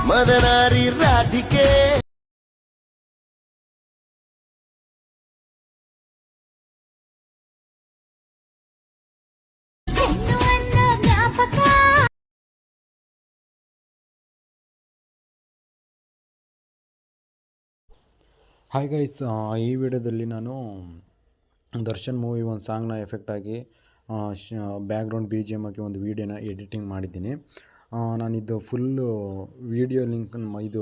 ಮದನಾರಿ ರಾಧಿಕೆ. Hi guys, ಈ ವಿಡಿಯೋದಲ್ಲಿ ನಾನು ದರ್ಶನ್ ಮೂವಿ ಒಂದು ಸಾಂಗ್ನ ಎಫೆಕ್ಟ್ ಆಗಿ ಬ್ಯಾಕ್ಗ್ರೌಂಡ್ ಬಿ ಜಿ ಎಮ್ ಹಾಕಿ ಒಂದು ವೀಡಿಯೋನ ಎಡಿಟಿಂಗ್ ಮಾಡಿದ್ದೀನಿ. ನಾನಿದು ಫುಲ್ಲು ವೀಡಿಯೋ ಲಿಂಕ್, ಇದು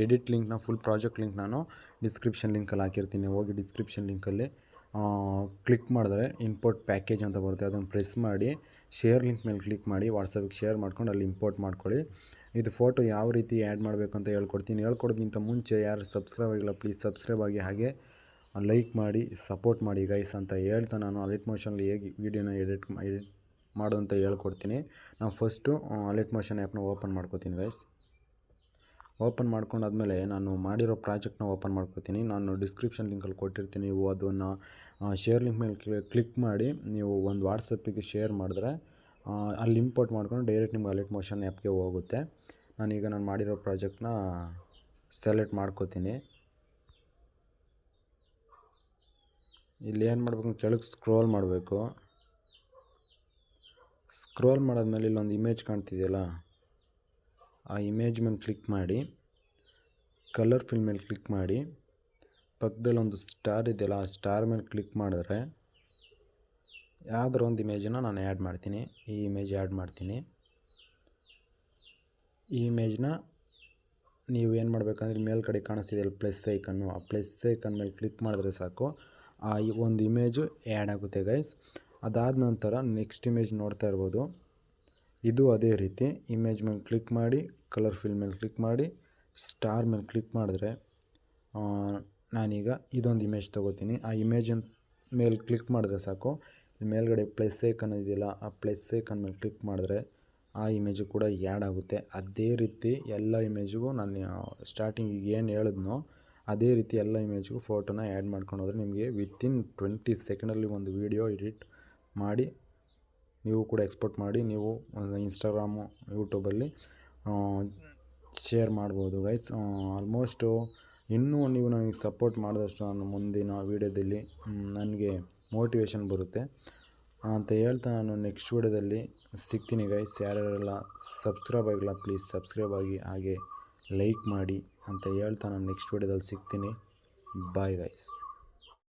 ಎಡಿಟ್ ಲಿಂಕ್ನ, ಫುಲ್ ಪ್ರಾಜೆಕ್ಟ್ ಲಿಂಕ್ ನಾನು ಡಿಸ್ಕ್ರಿಪ್ಷನ್ ಲಿಂಕಲ್ಲಿ ಹಾಕಿರ್ತೀನಿ. ಹೋಗಿ ಡಿಸ್ಕ್ರಿಪ್ಷನ್ ಲಿಂಕಲ್ಲಿ ಕ್ಲಿಕ್ ಮಾಡಿದ್ರೆ ಇಂಪೋರ್ಟ್ ಪ್ಯಾಕೇಜ್ ಅಂತ ಬರುತ್ತೆ. ಅದನ್ನು ಪ್ರೆಸ್ ಮಾಡಿ ಶೇರ್ ಲಿಂಕ್ ಮೇಲೆ ಕ್ಲಿಕ್ ಮಾಡಿ ವಾಟ್ಸಪ್ಗೆ ಶೇರ್ ಮಾಡ್ಕೊಂಡು ಅಲ್ಲಿ ಇಂಪೋರ್ಟ್ ಮಾಡ್ಕೊಳ್ಳಿ. ಇದು ಫೋಟೋ ಯಾವ ರೀತಿ ಆ್ಯಡ್ ಮಾಡಬೇಕು ಅಂತ ಹೇಳ್ಕೊಡೋದಕ್ಕಿಂತ ಮುಂಚೆ ಯಾರು ಸಬ್ಸ್ಕ್ರೈಬ್ ಆಗಿಲ್ಲ ಪ್ಲೀಸ್ ಸಬ್ಸ್ಕ್ರೈಬ್ ಆಗಿ, ಹಾಗೆ ಲೈಕ್ ಮಾಡಿ ಸಪೋರ್ಟ್ ಮಾಡಿ ಗೈಸ್ ಅಂತ ಹೇಳ್ತಾ ನಾನು ಅಲೈಟ್ ಮೋಷನಲ್ಲಿ ಹೇಗೆ ವೀಡಿಯೋನ ಎಡಿಟ್ ಮಾಡೋದು ಅಂತ ಹೇಳ್ಕೊಡ್ತೀನಿ. ನಾನು ಫಸ್ಟು ಅಲೈಟ್ ಮೋಷನ್ ಆ್ಯಪ್ನ ಓಪನ್ ಮಾಡ್ಕೋತೀನಿ ಗೈಸ್. ಓಪನ್ ಮಾಡ್ಕೊಂಡಾದ್ಮೇಲೆ ನಾನು ಮಾಡಿರೋ ಪ್ರಾಜೆಕ್ಟ್ನ ಓಪನ್ ಮಾಡ್ಕೋತೀನಿ. ನಾನು ಡಿಸ್ಕ್ರಿಪ್ಷನ್ ಲಿಂಕಲ್ಲಿ ಕೊಟ್ಟಿರ್ತೀನಿ. ನೀವು ಅದನ್ನು ಶೇರ್ ಲಿಂಕ್ ಮೇಲೆ ಕ್ಲಿಕ್ ಮಾಡಿ ನೀವು ಒಂದು ವಾಟ್ಸಪ್ಪಿಗೆ ಶೇರ್ ಮಾಡಿದ್ರೆ ಅಲ್ಲಿ ಇಂಪೋರ್ಟ್ ಮಾಡ್ಕೊಂಡು ಡೈರೆಕ್ಟ್ ನಿಮ್ಗೆ ಅಲೈಟ್ ಮೋಷನ್ ಆ್ಯಪ್ಗೆ ಹೋಗುತ್ತೆ. ನಾನೀಗ ನಾನು ಮಾಡಿರೋ ಪ್ರಾಜೆಕ್ಟ್ನ ಸೆಲೆಕ್ಟ್ ಮಾಡ್ಕೋತೀನಿ. ಇಲ್ಲಿ ಏನು ಮಾಡಬೇಕು, ಕೆಳಗೆ ಸ್ಕ್ರೋಲ್ ಮಾಡಬೇಕು. ಸ್ಕ್ರೋಲ್ ಮಾಡಾದ್ಮೇಲೆ ಇಲ್ಲೊಂದು ಇಮೇಜ್ ಕಾಣ್ತಿದೆಯಲ್ಲ, ಆ ಇಮೇಜ್ ಮೇಲೆ ಕ್ಲಿಕ್ ಮಾಡಿ ಕಲರ್ ಫಿಲ್ ಮೇಲೆ ಕ್ಲಿಕ್ ಮಾಡಿ ಪಕ್ಕದಲ್ಲಿ ಒಂದು ಸ್ಟಾರ್ ಇದೆಯಲ್ಲ, ಆ ಸ್ಟಾರ್ ಮೇಲೆ ಕ್ಲಿಕ್ ಮಾಡಿದ್ರೆ ಯಾವ್ದಾರ ಒಂದು ಇಮೇಜನ್ನು ನಾನು ಆ್ಯಡ್ ಮಾಡ್ತೀನಿ. ಈ ಇಮೇಜ್ ಆ್ಯಡ್ ಮಾಡ್ತೀನಿ. ಈ ಇಮೇಜ್ನ ನೀವು ಏನು ಮಾಡಬೇಕಂದ್ರೆ ಮೇಲ್ಗಡೆ ಕಾಣಿಸ್ತಿದೆಯಲ್ಲ ಪ್ಲಸ್ ಐಕನ್ನು, ಆ ಪ್ಲಸ್ ಐಕನ್ ಮೇಲೆ ಕ್ಲಿಕ್ ಮಾಡಿದ್ರೆ ಸಾಕು, ಆ ಒಂದು ಇಮೇಜು ಆ್ಯಡ್ ಆಗುತ್ತೆ ಗೈಸ್. ಅದಾದ ನಂತರ ನೆಕ್ಸ್ಟ್ ಇಮೇಜ್ ನೋಡ್ತಾ ಇರ್ಬೋದು. ಇದು ಅದೇ ರೀತಿ ಇಮೇಜ್ ಮೇಲೆ ಕ್ಲಿಕ್ ಮಾಡಿ ಕಲರ್ ಫಿಲ್ ಮೇಲೆ ಕ್ಲಿಕ್ ಮಾಡಿ ಸ್ಟಾರ್ ಮೇಲೆ ಕ್ಲಿಕ್ ಮಾಡಿದ್ರೆ ನಾನೀಗ ಇದೊಂದು ಇಮೇಜ್ ತೊಗೋತೀನಿ. ಆ ಇಮೇಜ್ ಮೇಲೆ ಕ್ಲಿಕ್ ಮಾಡಿದ್ರೆ ಸಾಕು, ಮೇಲ್ಗಡೆ ಪ್ಲಸ್ ಐಕನ್ ಇದೆಯಲ್ಲ, ಆ ಪ್ಲಸ್ ಐಕನ್ ಮೇಲೆ ಕ್ಲಿಕ್ ಮಾಡಿದ್ರೆ ಆ ಇಮೇಜು ಕೂಡ ಆ್ಯಡ್ ಆಗುತ್ತೆ. ಅದೇ ರೀತಿ ಎಲ್ಲ ಇಮೇಜಿಗೂ ನಾನು ಸ್ಟಾರ್ಟಿಂಗಿಗೆ ಏನು ಹೇಳಿದ್ನೋ ಅದೇ ರೀತಿ ಎಲ್ಲ ಇಮೇಜ್ಗೂ ಫೋಟೋನ ಆ್ಯಡ್ ಮಾಡ್ಕೊಂಡು ಹೋದರೆ ನಿಮಗೆ ವಿತಿನ್ 20 ಸೆಕೆಂಡಲ್ಲಿ ಒಂದು ವೀಡಿಯೋ ಎಡಿಟ್ ಮಾಡಿ ನೀವು ಕೂಡ ಎಕ್ಸ್ಪೋರ್ಟ್ ಮಾಡಿ ನೀವು ಇನ್ಸ್ಟಾಗ್ರಾಮು, ಯೂಟ್ಯೂಬಲ್ಲಿ ಶೇರ್ ಮಾಡ್ಬೋದು ಗೈಸ್. ಆಲ್ಮೋಸ್ಟು ಇನ್ನೂ ನೀವು ನನಗೆ ಸಪೋರ್ಟ್ ಮಾಡಿದಷ್ಟು ನಾನು ಮುಂದಿನ ವೀಡಿಯೋದಲ್ಲಿ ನನಗೆ ಮೋಟಿವೇಶನ್ ಬರುತ್ತೆ ಅಂತ ಹೇಳ್ತಾ ನಾನು ನೆಕ್ಸ್ಟ್ ವೀಡಿಯೋದಲ್ಲಿ ಸಿಗ್ತೀನಿ ಗೈಸ್. ಯಾರ್ಯಾರೆಲ್ಲ ಸಬ್ಸ್ಕ್ರೈಬ್ ಆಗಿಲ್ಲ ಪ್ಲೀಸ್ ಸಬ್ಸ್ಕ್ರೈಬ್ ಆಗಿ, ಹಾಗೆ ಲೈಕ್ ಮಾಡಿ ಅಂತ ಹೇಳ್ತಾ ನಾನು ನೆಕ್ಸ್ಟ್ ವೀಡಿಯೋದಲ್ಲಿ ಸಿಗ್ತೀನಿ. Bye guys.